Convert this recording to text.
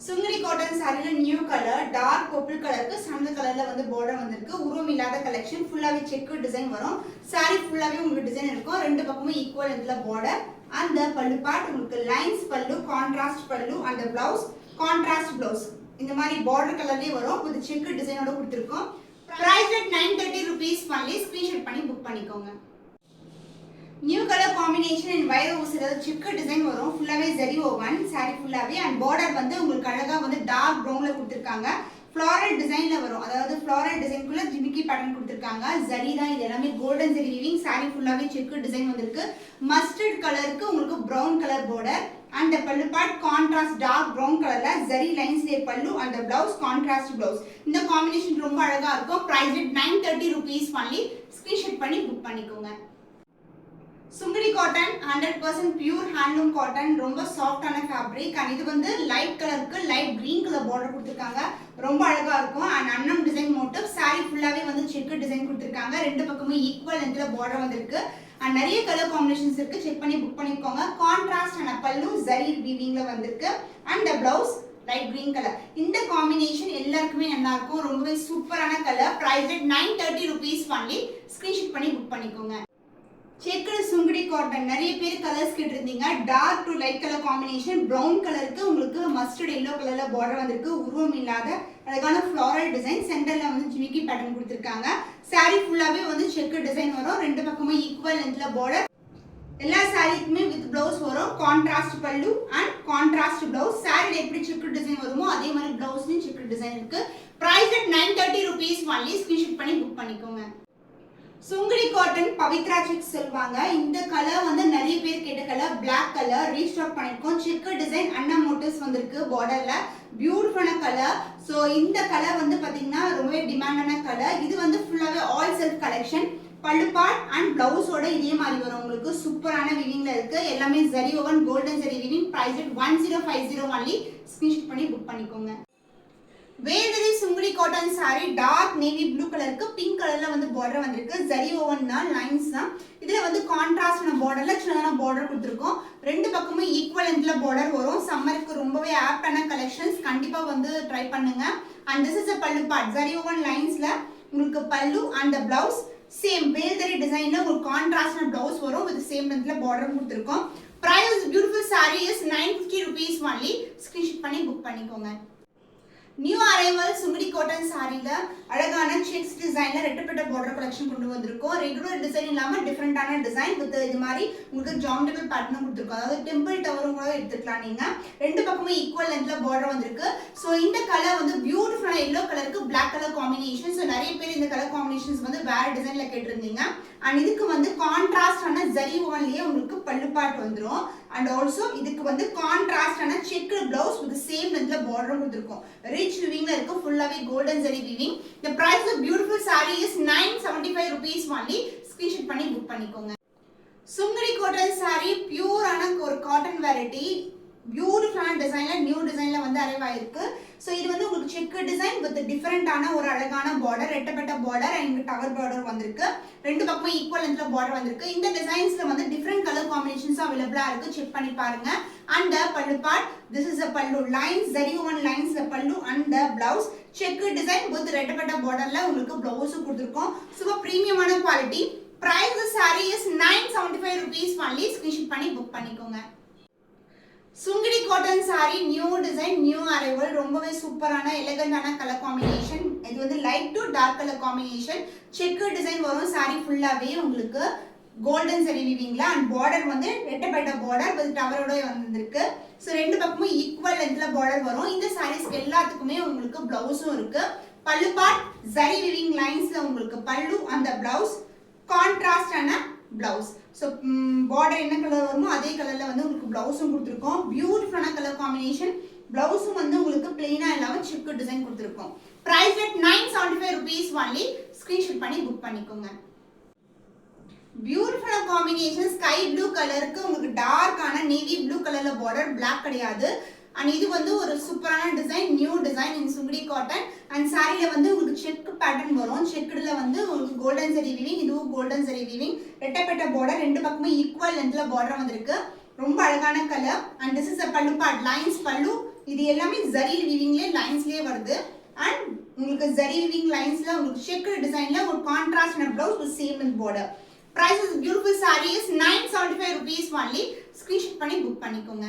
Sungudi cotton சாரில new colour dark purple கலருக்கு sandal கலர்ல வந்து பார்டர் வந்திருக்கு. உருவம் இல்லாத கலெக்ஷன், ஃபுல்லாவே செக் டிசைன் வரும். சாரி ஃபுல்லாவே உங்களுக்கு டிசைன் இருக்கும். ரெண்டு பக்கமும் ஈக்குவல் லென்த்ல பார்டர். அந்த பல்லு பார்ட் உங்களுக்கு லைன்ஸ் பல்லு, கான்ட்ராஸ்ட் பல்லு, அந்த பிளவுஸ் கான்ட்ராஸ்ட் பிளவுஸ். இந்த மாதிரி பார்டர் கலர்லயே வரும். வித் செக் டிசைனோட கொடுத்திருக்கோம். Price at 930 rupees only. Screenshot பண்ணி புக் பண்ணிக்கோங்க. நியூ கலர் காம்பினேஷன் அண்ட் வைர ஊசில செக் டிசைன் வரும். ஃபுல்லாவே ஜரி ஓவன் சாரி ஃபுல்லாவே அண்ட் பார்டர் வந்து உங்களுக்கு அழகா வந்து டார்க் ப்ரௌன்ல கொடுத்திருக்காங்க. ஃப்ளாரல் டிசைன்ல வரும். அதாவது ஃப்ளாரல் டிசைன்குள்ள ஜிமிக்கி பேட்டர்ன் கொடுத்திருக்காங்க. ஜரி தான் இது எல்லாமே கோல்டன் ஜரி வீவிங். சாரி ஃபுல்லாவே செக் டிசைன் வந்திருக்கு. மஸ்டர்ட் கலருக்கு உங்களுக்கு brown colour border and pallu part contrast dark brown கலர்ல ஜரி லைன்ஸ்ல pallu and blouse contrast blouse. இந்த காம்பினேஷன் ரொம்ப அழகா இருக்கும். Price at 930 rupees only. Screenshot பண்ணி புக் பண்ணிக்கோங்க. Sungudi cotton 100% pure handloom cotton. ரொம்ப சாஃப்டான ஃபேப்ரிக் அண்ட் இது வந்து லைட் கலருக்கு லைட் கிரீன் கலர் பார்டர் கொடுத்திருக்காங்க. ரொம்ப அழகா இருக்கும். அண்ட் அன்னம் டிசைன் மோட்டிவ். சாரி ஃபுல்லாவே வந்து செக் டிசைன் கொடுத்திருக்காங்க. ரெண்டு பக்கமும் ஈக்குவல் லென்த்ல பார்டர் வந்திருக்கு. அண்ட் நிறைய கலர் காம்பினேஷன்ஸ் இருக்கு. செக் பண்ணி புக் பண்ணிக்கோங்க. கான்ட்ராஸ்ட் அண்ட் பல்லு ஜரி வீவிங்ல வந்திருக்கு. And blouse light green colour. இந்த காம்பினேஷன் எல்லாருக்குமே நல்லா இருக்கும். ரொம்பவே சூப்பரான colour. Price at 930 rupees only. Screenshot பண்ணி புக் பண்ணிக்கோங்க. செக்குடு சுங்கடி காட்டன் நிறைய பேர் கலர்ஸ் கேட்டிருந்தீங்க. Dark to light colour combination. Brown கலருக்கு உங்களுக்கு மஸ்டர்ட் எல்லோ கலர்ல பார்டர் வந்திருக்கு. உருவம் இல்லாத அழகான ஃப்ளாரல் டிசைன். சென்டர்ல வந்து ஜிமிக்கி பேட்டர்ன் கொடுத்திருக்காங்க. சாரி ஃபுல்லாவே வந்து செக் டிசைன் வரும். ரெண்டு பக்கமும் ஈக்குவல் லென்த்ல பார்டர். எல்லா சாரிக்குமே வித் பிளவுஸ் வரும். Contrast pallu and contrast blouse. சாரில எப்படி செக் டிசைன் வருமோ அதே மாதிரி பிளவுஸ்லயும் செக் டிசைன் இருக்கு. Price at 930 rupees only. Screenshot பண்ணி புக் பண்ணிக்கோங்க. சுங்கடி காட்டன் பவித்ரா செக்ஸ் சொல்வாங்க. இந்த கலர் வந்து நிறைய பேர் கேட்ட கலர். பிளாக் கலர் ரீஸ்டாக் பண்ணிருக்கோம். செக் டிசைன் அன்ன மோட்டிவ்ஸ் வந்திருக்கு பார்டர்ல. பியூட்டிஃபுல்லான கலர். சோ இந்த கலர் வந்து பாத்தீங்கன்னா ரொம்பவே டிமாண்டான கலர். இது வந்து ஃபுல்லாவே all self collection. Pallu part and பிளவுஸோட இதே மாதிரி வரும். உங்களுக்கு சூப்பரான வீவிங்ல இருக்கு. எல்லாமே zari woven golden zari weaving. Price at 1050 only. Screenshot பண்ணி புக் பண்ணிக்கோங்க. வேல்வெரி Sungudi cotton sari dark navy blue கலருக்கு பிங்க் கலர்ல வந்து பார்டர் வந்திருக்கு. ஜரி ஓவன் தான், லைன்ஸ் தான். இதுல வந்து கான்ட்ராஸ்டான பார்டர்ல சின்னதான பார்டர் கொடுத்திருக்கோம். ரெண்டு பக்கமும் ஈக்குவல் லென்த்ல பார்டர் வரும். சம்மருக்கு ரொம்பவே ஆப்டான கலெக்ஷன்ஸ். கண்டிப்பா வந்து ட்ரை பண்ணுங்க. And this is a pallu part. Zari woven லைன்ஸ்ல உங்களுக்கு பல்லு அண்ட் பிளவுஸ் சேம் வேல்வெரி டிசைன்ல உங்களுக்கு கான்ட்ராஸ்டான பிளவுஸ் வரும். வித் சேம் லென்த்ல பார்டர் கொடுத்திருக்கோம். Price beautiful sari is 950 rupees only. Screenshot பண்ணி புக் பண்ணிக்கோங்க. நியூ அரைவல் சுங்கடி காட்டன் சாரில அழகான செக்ஸ் டிசைன்ல ரெட்டப்பட்ட பார்டர் கலெக்ஷன் கொண்டு வந்திருக்கோம். ரெகுலர் டிசைன் இல்லாம டிஃபரெண்டான டிசைன் வித் இது மாதிரி உங்களுக்கு ஜாமெட்ரிக்கல் பேட்டர்ன் கொடுத்திருக்கோம். அதாவது டெம்பிள் டவரும் கூட எடுத்துக்கலாம் நீங்க. ரெண்டு பக்கமும் ஈக்குவல் லென்த்ல பார்டர் வந்திருக்கு. சோ இந்த கலர் வந்து பியூட்டிஃபுல்லான எல்லோ கலருக்கு பிளாக் கலர் காம்பினேஷன். சோ நிறைய பேர் இந்த கலர் காம்பினேஷன்ஸ் வந்து வேற டிசைன்ல கேட்டிருந்தீங்க. அண்ட் இதுக்கு வந்து கான்ட்ராஸ்டான ஜரி ஓவன்லயே உங்களுக்கு பல்லு பார்ட் வந்துரும். அண்ட் ஆல்சோ இதுக்கு வந்து கான்ட்ராஸ்டான செக்டு பிளவுஸ் வித் சேம் லென்த்ல பார்டர் கொடுத்திருக்கோம். ரிச் வீவிங்ல இருக்கு. ஃபுல்லாவே golden zari weaving. The price of beautiful saree is 975 rupees only. Screenshot பண்ணி புக் பண்ணிக்கோங்க. சுங்கடி காட்டன் saree பியூரான ஒரு காட்டன் வெரைட்டி. பியூட்டிஃபுல்லான டிசைன்ல நியூ டிசைன்ல வந்து அரைவ் ஆயிருக்கு. சோ இது வந்து உங்களுக்கு செக் டிசைன் வித் டிஃபரெண்டான ஒரு அழகான பார்டர், ரெட்டப்பட்ட பார்டர் அண்ட் டவர் பார்டர் வந்திருக்கு. ரெண்டு பக்கமும் ஈக்குவல் லென்த்ல பார்டர் வந்திருக்கு. இந்த டிசைன்ஸ்ல வந்து டிஃபரெண்ட் கலர் காம்பினேஷன்ஸ் அவைலபிளா இருக்கு. செக் பண்ணி பாருங்க. And pallu part this is a pallu lines zari woven lines the pallu and the blouse check design with ரெட்டப்பட்ட பார்டர்ல உங்களுக்கு பிளவுஸ் கொடுத்திருக்கோம். சூப்பர் பிரீமியமான quality. Price the saree is 975 rupees only. Screenshot பண்ணி புக் பண்ணிக்கோங்க. Sungudi cotton sari new design new arrival. ரொம்பவே சூப்பரான எலிகண்டான கலர் காம்பினேஷன். இது வந்து light to dark colour combination. Check design வரும். சாரி ஃபுல்லாவே உங்களுக்கு கோல்டன் ஜரி வீவிங்ல அண்ட் பார்டர் வந்து ரெட்டப்பட்ட பார்டர் வித் டவரோட வந்திருக்கு. சோ ரெண்டு பக்கமும் ஈக்குவல் லென்த்ல பார்டர் வரும். இந்த சாரீஸ்க்கு எல்லாத்துக்குமே உங்களுக்கு பிளவுஸும் இருக்கு. பல்லு பார்ட் ஜரி வீவிங் லைன்ஸ்ல உங்களுக்கு பல்லு அந்த பிளவுஸ் கான்ட்ராஸ்டான பிளவுஸ். சோ பார்டர் என்ன கலர் வருமோ அதே கலர்ல வந்து உங்களுக்கு பிளவுஸும் கொடுத்திருக்கோம். பியூட்டிஃபுல்லான கலர் காம்பினேஷன். பிளவுஸும் வந்து உங்களுக்கு பிளெயினா இல்லாம செக் டிசைன் கொடுத்திருக்கோம். Price at 975 rupees only. Screenshot பண்ணி புக் பண்ணிக்கோங்க. பியூட்டிஃபுல்லான காம்பினேஷன். ஸ்கை ப்ளூ கலருக்கு உங்களுக்கு டார்க்கான நேவி ப்ளூ கலர்ல பார்டர், பிளாக் கிடையாது. அண்ட் இது வந்து ஒரு சூப்பரான design, new design in Sungudi cotton. And சாரில வந்து உங்களுக்கு செக் பேட்டர்ன் வரும். செக்குல வந்து உங்களுக்கு கோல்டன் ஜரி வீவிங், இதுவும் கோல்டன் ஜரி வீவிங், ரெட்டப்பட்ட பார்டர், ரெண்டு பக்கமும் ஈக்குவல் லென்த்ல பார்டர் வந்திருக்கு. ரொம்ப அழகான கலர். And this is a pallu part lines பல்லு இது எல்லாமே ஜரி வீவிங்ல லைன்ஸ்லயே வருது அண்ட் உங்களுக்கு ஜரி வீவிங் லைன்ஸ்ல உங்களுக்கு செக்குடு டிசைன்ல ஒரு contrast blouse with same border. Price is beautiful saree is 975 rupees only. Screenshot பண்ணி புக் பண்ணிக்கோங்க.